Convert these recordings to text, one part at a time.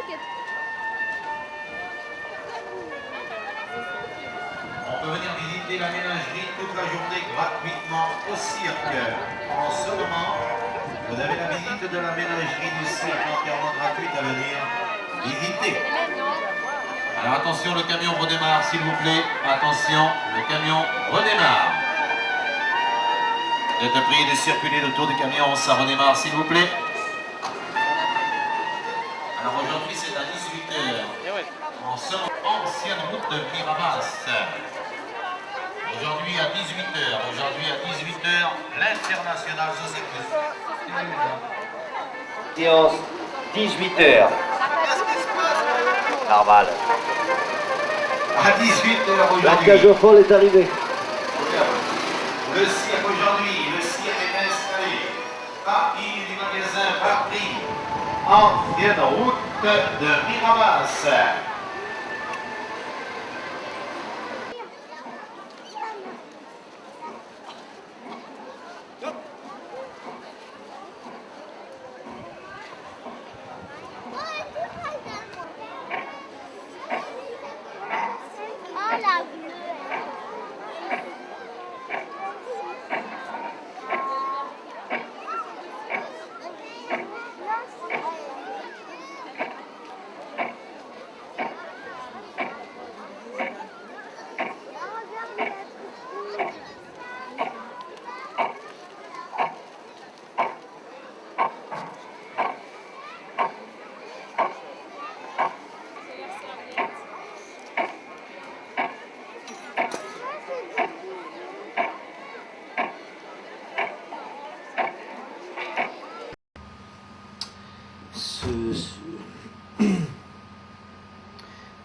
On peut venir visiter la ménagerie toute la journée gratuitement au cirque. En ce moment, vous avez la visite de la ménagerie du cirque entièrement gratuite à venir visiter. Alors attention, le camion redémarre s'il vous plaît. Attention, le camion redémarre. Vous êtes prié de circuler autour du camion, ça redémarre s'il vous plaît. Alors aujourd'hui c'est à 18h. En ce moment, ancienne route de Mirabas. Aujourd'hui à 18h. Aujourd'hui à 18h, l'international se s'écoute. Séance 18h. Normal. À 18h aujourd'hui. La cage au fond est arrivée. Le cirque aujourd'hui, le cirque est installé. Partie du magasin Paris. Ancienne route de Mirabas.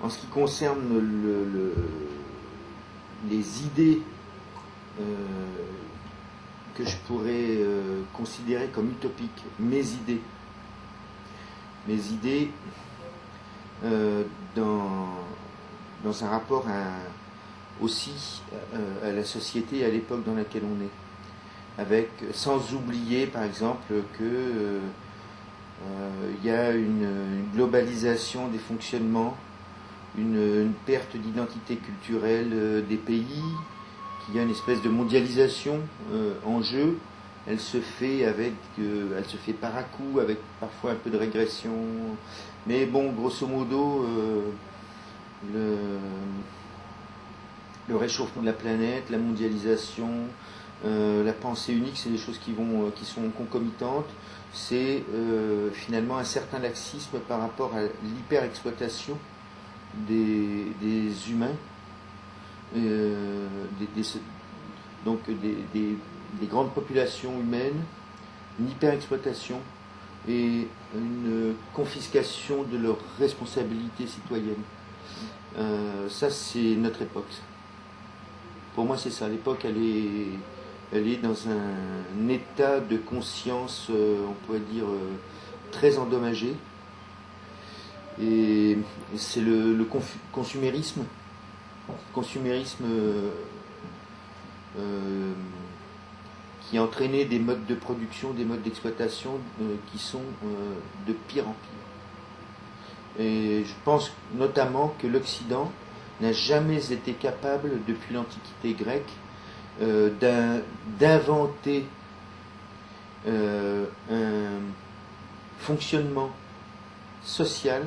En ce qui concerne les idées que je pourrais considérer comme utopiques, mes idées dans un rapport aussi à la société et à l'époque dans laquelle on est, sans oublier par exemple que il y a une globalisation des fonctionnements, une perte d'identité culturelle des pays, qu'il y a une espèce de mondialisation en jeu. Elle se fait par à-coups, avec parfois un peu de régression. Mais bon, grosso modo, le réchauffement de la planète, la mondialisation, la pensée unique, c'est des choses qui sont concomitantes. C'est finalement un certain laxisme par rapport à l'hyper-exploitation des humains, donc des grandes populations humaines, une hyper-exploitation et une confiscation de leurs responsabilités citoyennes. Ça, c'est notre époque. Pour moi, c'est ça. L'époque, elle est dans un état de conscience, on pourrait dire, très endommagé. Et c'est le consumérisme qui a entraîné des modes de production, des modes d'exploitation qui sont de pire en pire. Et je pense notamment que l'Occident n'a jamais été capable, depuis l'Antiquité grecque, d'inventer un fonctionnement social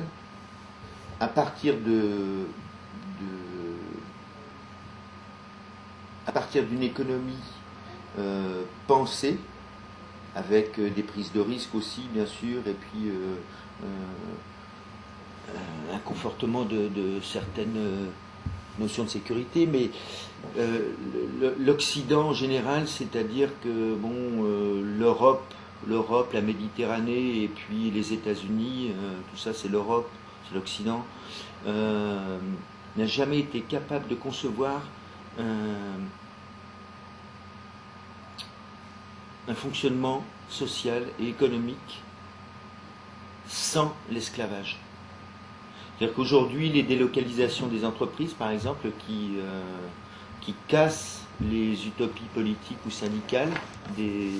à partir d'une économie pensée, avec des prises de risques aussi bien sûr, et puis un confortement de certaines notions de sécurité, mais l'Occident en général, c'est-à-dire que l'Europe, la Méditerranée et puis les États-Unis, tout ça c'est l'Europe, c'est l'Occident, n'a jamais été capable de concevoir un fonctionnement social et économique sans l'esclavage. C'est-à-dire qu'aujourd'hui, les délocalisations des entreprises, par exemple, qui cassent les utopies politiques ou syndicales des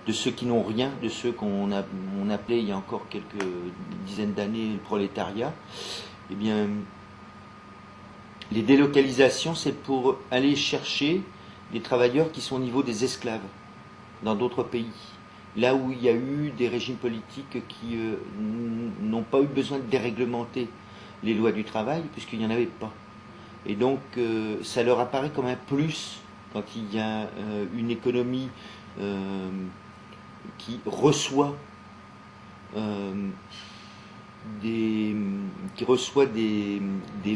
de ceux qui n'ont rien, de ceux qu'on on appelait il y a encore quelques dizaines d'années le prolétariat, eh bien, les délocalisations, c'est pour aller chercher des travailleurs qui sont au niveau des esclaves dans d'autres pays. Là où il y a eu des régimes politiques qui n'ont pas eu besoin de déréglementer les lois du travail, puisqu'il n'y en avait pas. Et donc, ça leur apparaît comme un plus quand il y a une économie qui reçoit des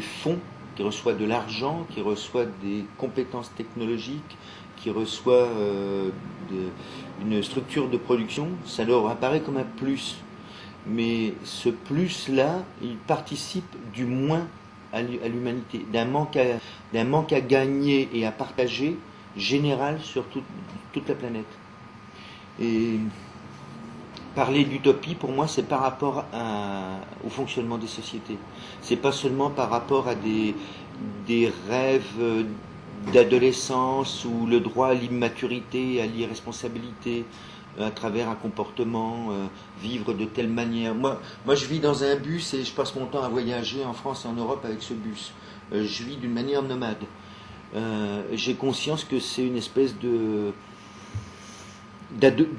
fonds, qui reçoit de l'argent, qui reçoit des compétences technologiques, qui reçoit une structure de production, ça leur apparaît comme un plus. Mais ce plus-là, il participe du moins à l'humanité, d'un manque à gagner et à partager général sur toute la planète. Et parler d'utopie, pour moi, c'est par rapport au fonctionnement des sociétés. C'est pas seulement par rapport à des rêves d'adolescence ou le droit à l'immaturité, à l'irresponsabilité, à travers un comportement, vivre de telle manière. Moi, je vis dans un bus et je passe mon temps à voyager en France et en Europe avec ce bus. Je vis d'une manière nomade. J'ai conscience que c'est une espèce de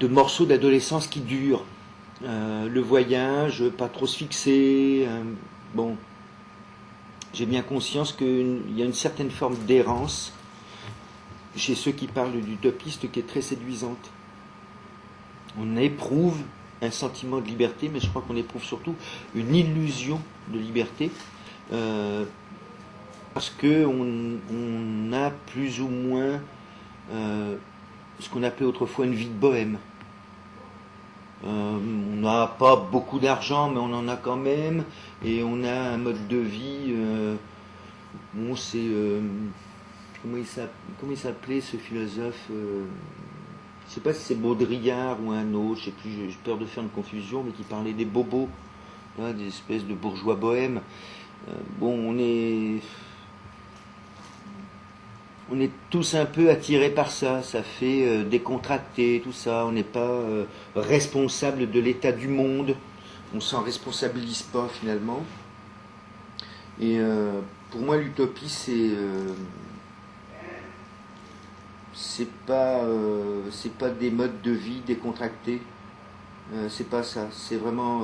morceau d'adolescence qui dure. Le voyage, pas trop se fixer. Bon, j'ai bien conscience qu'il y a une certaine forme d'errance chez ceux qui parlent d'utopiste qui est très séduisante. On éprouve un sentiment de liberté, mais je crois qu'on éprouve surtout une illusion de liberté, parce qu'on a plus ou moins ce qu'on appelait autrefois une vie de bohème. On n'a pas beaucoup d'argent, mais on en a quand même, et on a un mode de vie. Bon, c'est comment il s'appelait ce philosophe? Je ne sais pas si c'est Baudrillard ou un autre, je sais plus, j'ai peur de faire une confusion, mais qui parlait des bobos, là, des espèces de bourgeois bohèmes. Bon, on est tous un peu attirés par ça, ça fait décontracter, tout ça, on n'est pas responsable de l'état du monde, on s'en responsabilise pas finalement. Et pour moi l'utopie c'est pas des modes de vie décontractés, c'est pas ça, c'est vraiment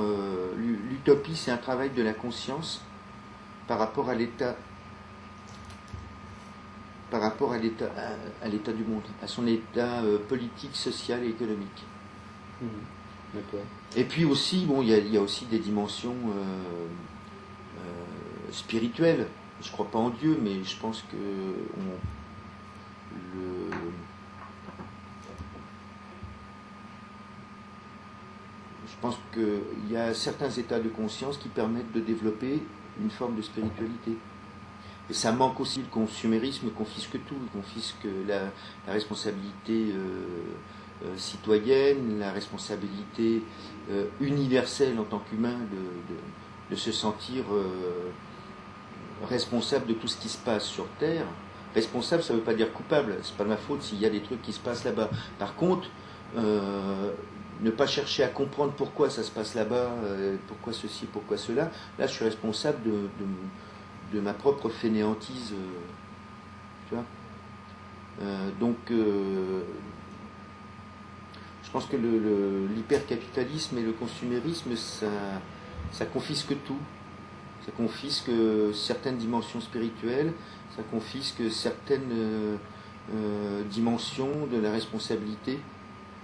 l'utopie, c'est un travail de la conscience par rapport à l'état du monde, à son état politique, social et économique. D'accord. Et puis aussi, bon, il y a aussi des dimensions spirituelles. Je crois pas en Dieu, mais je pense que je pense qu'il y a certains états de conscience qui permettent de développer une forme de spiritualité. Et ça manque aussi, le consumérisme confisque tout, il confisque la responsabilité citoyenne, la responsabilité universelle en tant qu'humain de se sentir responsable de tout ce qui se passe sur Terre. Responsable, ça ne veut pas dire coupable, c'est pas de ma faute s'il y a des trucs qui se passent là-bas. Par contre, ne pas chercher à comprendre pourquoi ça se passe là-bas, pourquoi ceci, pourquoi cela, là je suis responsable de ma propre fainéantise, tu vois. Donc, je pense que l'hypercapitalisme et le consumérisme, ça confisque tout. Ça confisque certaines dimensions spirituelles, ça confisque certaines dimensions de la responsabilité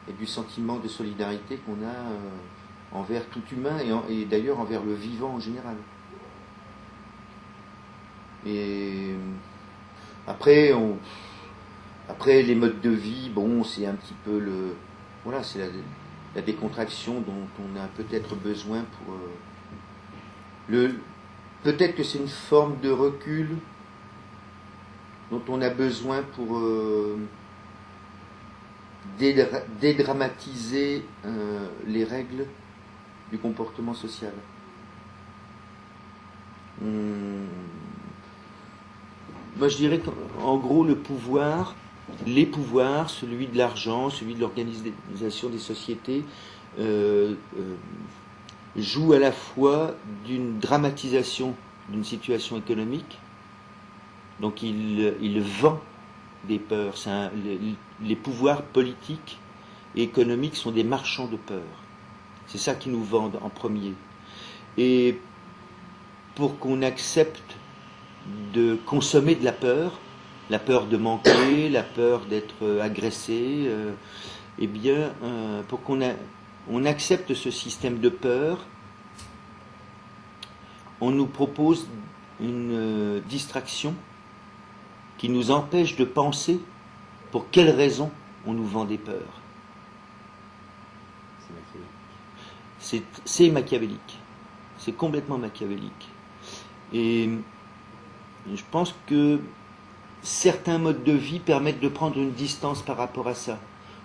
et du sentiment de solidarité qu'on a envers tout humain et d'ailleurs envers le vivant en général. Et après les modes de vie, bon, c'est un petit peu c'est la décontraction dont on a peut-être besoin pour peut-être que c'est une forme de recul dont on a besoin pour dédramatiser les règles du comportement social. Moi je dirais qu'en gros le pouvoir les pouvoirs, celui de l'argent, celui de l'organisation des sociétés, jouent à la fois d'une dramatisation d'une situation économique, donc il vend des peurs. Les pouvoirs politiques et économiques sont des marchands de peur. C'est ça qu'ils nous vendent en premier. Et pour qu'on accepte de consommer de la peur de manquer, la peur d'être agressé, eh bien, pour on accepte ce système de peur, on nous propose une distraction qui nous empêche de penser pour quelles raisons on nous vend des peurs. C'est machiavélique. C'est complètement machiavélique. Et je pense que certains modes de vie permettent de prendre une distance par rapport à ça.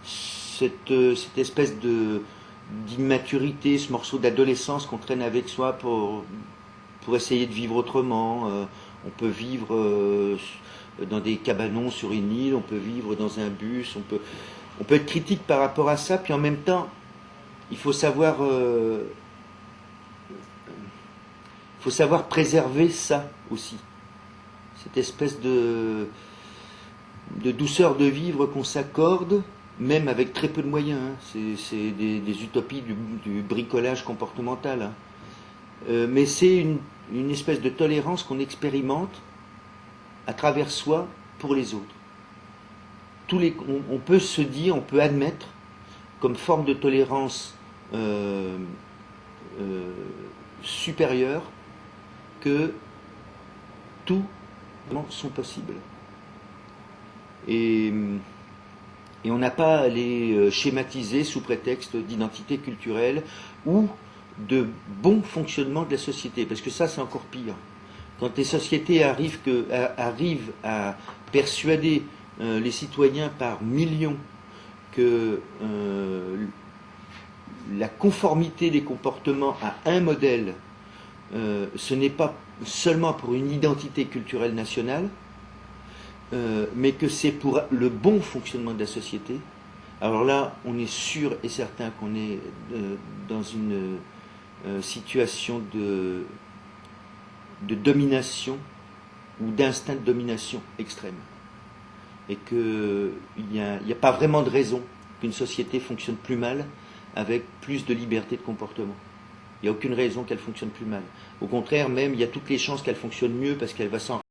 Cette espèce d'immaturité, ce morceau d'adolescence qu'on traîne avec soi pour essayer de vivre autrement. On peut vivre dans des cabanons sur une île, on peut vivre dans un bus, on peut être critique par rapport à ça, puis en même temps, il faut savoir préserver ça aussi. Cette espèce de douceur de vivre qu'on s'accorde, même avec très peu de moyens. Hein. C'est des utopies du bricolage comportemental. Hein. Mais c'est une espèce de tolérance qu'on expérimente à travers soi pour les autres. On peut se dire, on peut admettre comme forme de tolérance supérieure que tout sont possibles. Et on n'a pas à les schématiser sous prétexte d'identité culturelle ou de bon fonctionnement de la société, parce que ça c'est encore pire. Quand les sociétés arrivent à persuader les citoyens par millions que la conformité des comportements à un modèle, ce n'est pas seulement pour une identité culturelle nationale, mais que c'est pour le bon fonctionnement de la société, alors là, on est sûr et certain qu'on est dans une situation de domination ou d'instinct de domination extrême. Et qu'il n'y a pas vraiment de raison qu'une société fonctionne plus mal avec plus de liberté de comportement. Il n'y a aucune raison qu'elle fonctionne plus mal. Au contraire, même, il y a toutes les chances qu'elle fonctionne mieux parce qu'elle va s'en